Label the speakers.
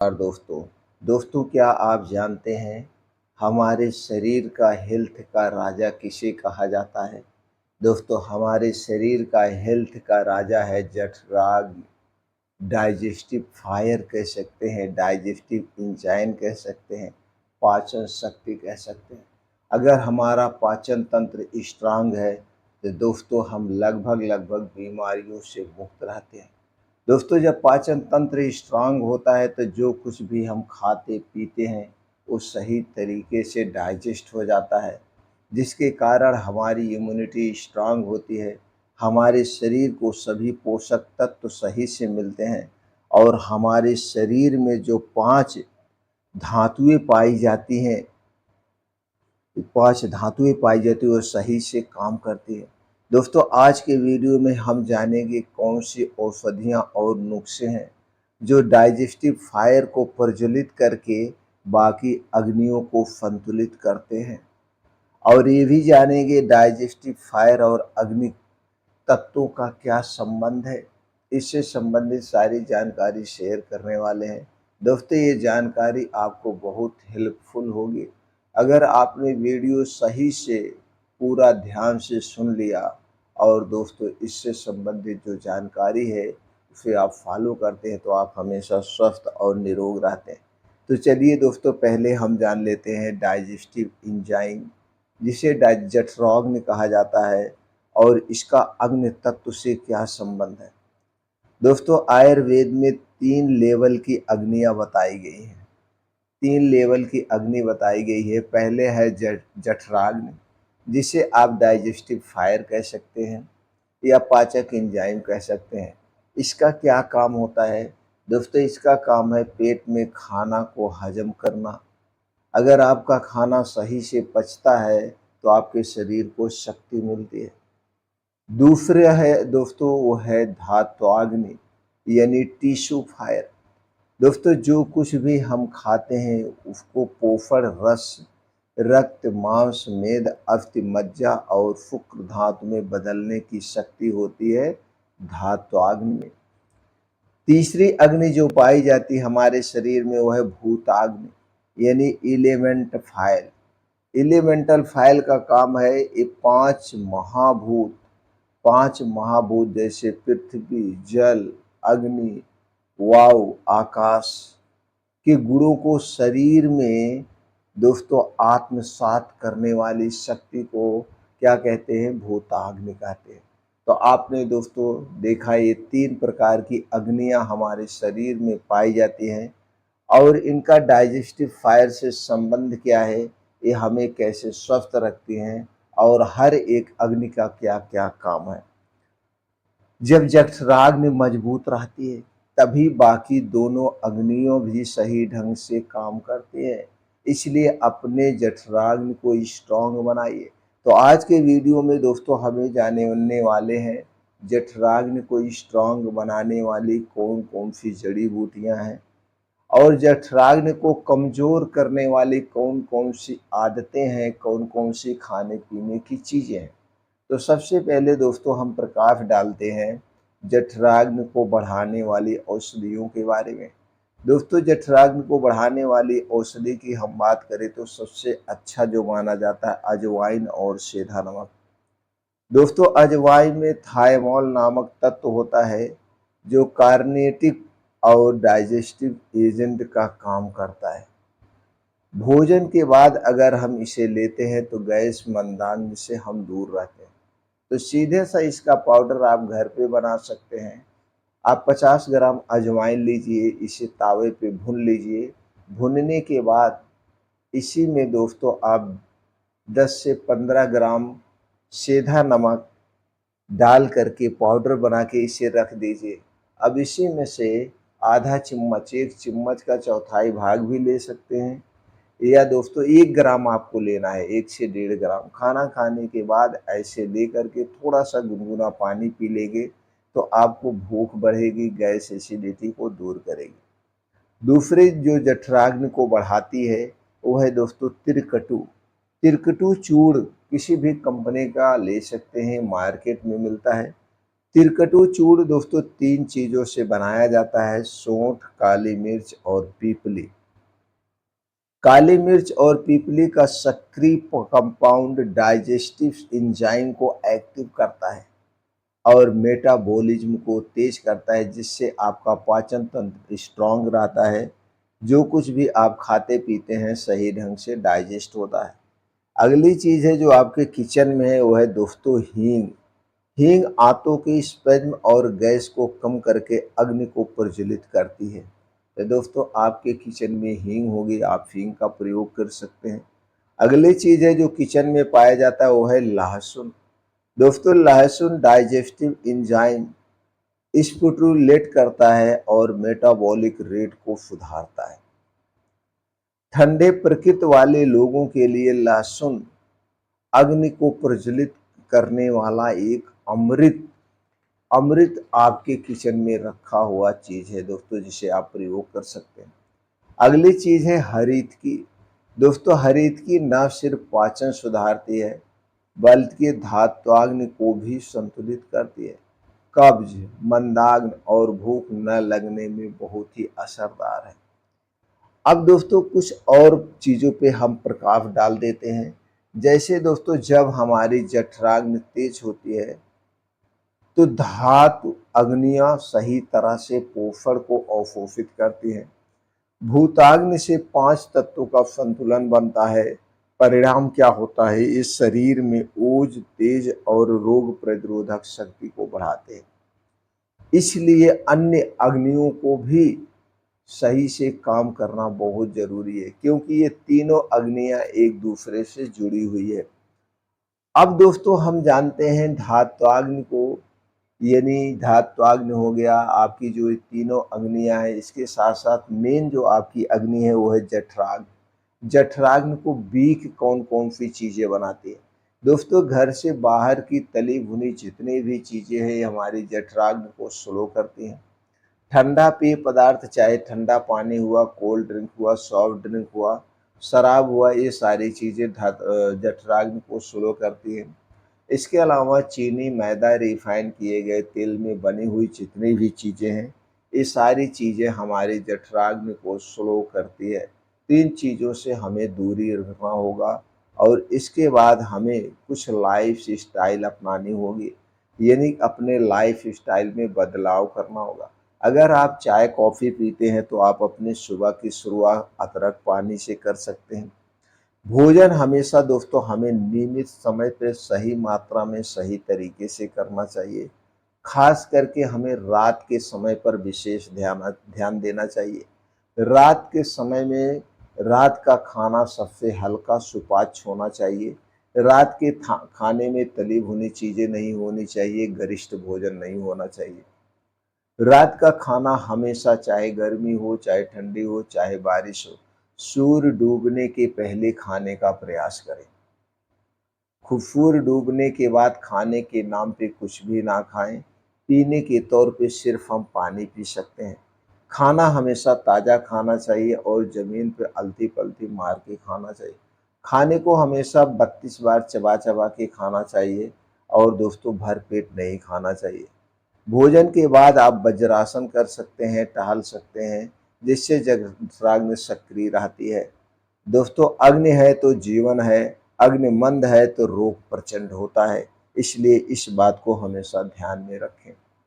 Speaker 1: और दोस्तों क्या आप जानते हैं हमारे शरीर का हेल्थ का राजा किसे कहा जाता है? दोस्तों हमारे शरीर का हेल्थ का राजा है जठराग्नि, डाइजेस्टिव फायर कह सकते हैं, डाइजेस्टिव इंजाइम कह सकते हैं, पाचन शक्ति कह सकते हैं। अगर हमारा पाचन तंत्र स्ट्रांग है तो दोस्तों हम लगभग बीमारियों से मुक्त रहते हैं। दोस्तों जब पाचन तंत्र स्ट्रांग होता है तो जो कुछ भी हम खाते पीते हैं वो सही तरीके से डाइजेस्ट हो जाता है, जिसके कारण हमारी इम्यूनिटी स्ट्रांग होती है। हमारे शरीर को सभी पोषक तत्व सही से मिलते हैं और हमारे शरीर में जो 5 धातुएं पाई जाती हैं, 5 धातुएं पाई जाती है वो सही से काम करती है। दोस्तों आज के वीडियो में हम जानेंगे कौन सी औषधियाँ और नुस्खे हैं जो डाइजेस्टिव फायर को प्रज्वलित करके बाकी अग्नियों को संतुलित करते हैं, और ये भी जानेंगे डाइजेस्टिव फायर और अग्नि तत्वों का क्या संबंध है। इससे संबंधित सारी जानकारी शेयर करने वाले हैं। दोस्तों ये जानकारी आपको बहुत हेल्पफुल होगी अगर आपने वीडियो सही से पूरा ध्यान से सुन लिया और दोस्तों इससे संबंधित जो जानकारी है उसे आप फॉलो करते हैं तो आप हमेशा स्वस्थ और निरोग रहते हैं। तो चलिए दोस्तों पहले हम जान लेते हैं डाइजेस्टिव एंजाइम, जिसे जठराग्नि कहा जाता है, और इसका अग्नि तत्व से क्या संबंध है। दोस्तों आयुर्वेद में 3 लेवल की अग्नियां बताई गई हैं। 3 लेवल की अग्नि बताई गई है। पहले है जठराग्नि, जिसे आप डाइजेस्टिव फायर कह सकते हैं या पाचक एंजाइम कह सकते हैं। इसका क्या काम होता है? दोस्तों इसका काम है पेट में खाना को हजम करना। अगर आपका खाना सही से पचता है तो आपके शरीर को शक्ति मिलती है। दूसरा है दोस्तों वो है धात्वाग्नि यानी टिश्यू फायर। दोस्तों जो कुछ भी हम खाते हैं उसको पोषण रस, रक्त, मांस, मेद, अस्थि, मज्जा और शुक्र धातु में बदलने की शक्ति होती है धात्वाग्नि में। तीसरी अग्नि जो पाई जाती है हमारे शरीर में वो है भूताग्नि यानी एलिमेंट फायर। एलिमेंटल फायर का काम है ये 5 महाभूत जैसे पृथ्वी, जल, अग्नि, वायु, आकाश के गुणों को शरीर में दोस्तों आत्मसात करने वाली शक्ति को क्या कहते हैं? भूताग्नि कहते हैं। तो आपने दोस्तों देखा ये 3 प्रकार की अग्नियां हमारे शरीर में पाई जाती हैं, और इनका डाइजेस्टिव फायर से संबंध क्या है, ये हमें कैसे स्वस्थ रखती हैं और हर एक अग्नि का क्या क्या काम है। जब जठराग्नि मजबूत रहती है तभी बाकी दोनों अग्नियों भी सही ढंग से काम करती है। इसलिए अपने जठराग्नि को स्ट्रांग बनाइए। तो आज के वीडियो में दोस्तों हमें जानने वाले हैं जठराग्नि को स्ट्रांग बनाने वाली कौन कौन सी जड़ी बूटियां हैं, और जठराग्नि को कमजोर करने वाली कौन कौन सी आदतें हैं, कौन कौन सी खाने पीने की चीजें हैं। तो सबसे पहले दोस्तों हम प्रकाश डालते हैं जठराग्नि को बढ़ाने वाली औषधियों के बारे में। दोस्तों जठराग्नि को बढ़ाने वाली औषधि की हम बात करें तो सबसे अच्छा जो माना जाता है अजवाइन और सेंधा नमक। दोस्तों अजवाइन में थायमोल नामक तत्व होता है जो कार्नेटिक और डाइजेस्टिव एजेंट का काम करता है। भोजन के बाद अगर हम इसे लेते हैं तो गैस, मंदाग्नि से हम दूर रहते हैं। तो सीधे सा इसका पाउडर आप घर पे बना सकते हैं। आप 50 ग्राम अजवाइन लीजिए, इसे तावे पे भून लीजिए। भूनने के बाद इसी में दोस्तों आप 10 से 15 ग्राम सेंधा नमक डाल करके पाउडर बना के इसे रख दीजिए। अब इसी में से आधा चम्मच, 1 चम्मच का चौथाई भाग भी ले सकते हैं, या दोस्तों 1 ग्राम आपको लेना है, 1 से 1.5 ग्राम। खाना खाने के बाद ऐसे ले करके थोड़ा सा गुनगुना पानी पी लेंगे तो आपको भूख बढ़ेगी, गैस एसिडिटी को दूर करेगी। दूसरी जो जठराग्नि को बढ़ाती है वो है दोस्तों तिरकटू। तिरकटू चूर्ण किसी भी कंपनी का ले सकते हैं, मार्केट में मिलता है। तिरकटू चूर्ण दोस्तों 3 चीज़ों से बनाया जाता है, सौंठ, काली मिर्च और पीपली। काली मिर्च और पीपली का सक्रिय कंपाउंड डाइजेस्टिव एंजाइम को एक्टिव करता है और मेटाबॉलिज्म को तेज करता है, जिससे आपका पाचन तंत्र स्ट्रांग रहता है। जो कुछ भी आप खाते पीते हैं सही ढंग से डाइजेस्ट होता है। अगली चीज़ है जो आपके किचन में है, वो है दोस्तों हींग। हींग आंतों के स्पैज्म और गैस को कम करके अग्नि को प्रज्वलित करती है। तो दोस्तों आपके किचन में हींग होगी, आप हींग का प्रयोग कर सकते हैं। अगली चीज़ है जो किचन में पाया जाता है वो है लहसुन। दोस्तों लहसुन डाइजेस्टिव एंजाइम स्पुटुलेट करता है और मेटाबॉलिक रेट को सुधारता है। ठंडे प्रकृति वाले लोगों के लिए लहसुन अग्नि को प्रज्वलित करने वाला एक अमृत अमृत आपके किचन में रखा हुआ चीज़ है दोस्तों, जिसे आप प्रयोग कर सकते हैं। अगली चीज़ है हरीत की। दोस्तों हरीत की न सिर्फ पाचन सुधारती है बल्कि धात्वाग्नि को भी संतुलित करती है। कब्ज, मंदाग्नि और भूख न लगने में बहुत ही असरदार है। अब दोस्तों कुछ और चीज़ों पे हम प्रकाश डाल देते हैं। जैसे दोस्तों जब हमारी जठराग्नि तेज होती है तो धातु अग्नियां सही तरह से पोषण को अवशोषित करती हैं। भूताग्नि से 5 तत्वों का संतुलन बनता है। परिणाम क्या होता है, इस शरीर में ओज, तेज और रोग प्रतिरोधक शक्ति को बढ़ाते हैं। इसलिए अन्य अग्नियों को भी सही से काम करना बहुत जरूरी है, क्योंकि ये तीनों अग्नियां एक दूसरे से जुड़ी हुई है। अब दोस्तों हम जानते हैं धात्वाग्नि को, यानी धात्वाग्नि हो गया आपकी जो ये तीनों अग्नियां हैं, इसके साथ साथ मेन जो आपकी अग्नि है वो है जठराग्नि। जठराग्नि को वीक कौन कौन सी चीज़ें बनाती है। दोस्तों घर से बाहर की तली भुनी जितनी भी चीज़ें हैं ये हमारी जठराग्नि को स्लो करती हैं। ठंडा पेय पदार्थ चाहे ठंडा पानी हुआ, कोल्ड ड्रिंक हुआ, सॉफ्ट ड्रिंक हुआ, शराब हुआ, ये सारी चीज़ें जठराग्नि को स्लो करती हैं। इसके अलावा चीनी, मैदा, रिफाइन किए गए तेल में बनी हुई जितनी भी चीज़ें हैं, ये सारी चीज़ें हमारी जठराग्नि को स्लो करती है। 3 चीज़ों से हमें दूरी रखना होगा और इसके बाद हमें कुछ लाइफ स्टाइल अपनानी होगी, यानी अपने लाइफ स्टाइल में बदलाव करना होगा। अगर आप चाय कॉफ़ी पीते हैं तो आप अपनी सुबह की शुरुआत अदरक पानी से कर सकते हैं। भोजन हमेशा दोस्तों हमें नियमित समय पे सही मात्रा में सही तरीके से करना चाहिए। खास करके हमें रात के समय पर विशेष ध्यान देना चाहिए। रात के समय में रात का खाना सबसे हल्का सुपाच्य होना चाहिए। रात के खाने में तली भुनी चीज़ें नहीं होनी चाहिए, गरिष्ठ भोजन नहीं होना चाहिए। रात का खाना हमेशा चाहे गर्मी हो, चाहे ठंडी हो, चाहे बारिश हो, सूर्य डूबने के पहले खाने का प्रयास करें। सूर्य डूबने के बाद खाने के नाम पे कुछ भी ना खाएं। पीने के तौर पे सिर्फ हम पानी पी सकते हैं। खाना हमेशा ताज़ा खाना चाहिए और ज़मीन पे अलती-पलती मार के खाना चाहिए। खाने को हमेशा 32 बार चबा-चबा के खाना चाहिए और दोस्तों भर पेट नहीं खाना चाहिए। भोजन के बाद आप वज्रासन कर सकते हैं, टहल सकते हैं, जिससे जठराग्नि सक्रिय रहती है। दोस्तों अग्नि है तो जीवन है, अग्नि मंद है तो रोग प्रचंड होता है। इसलिए इस बात को हमेशा ध्यान में रखें।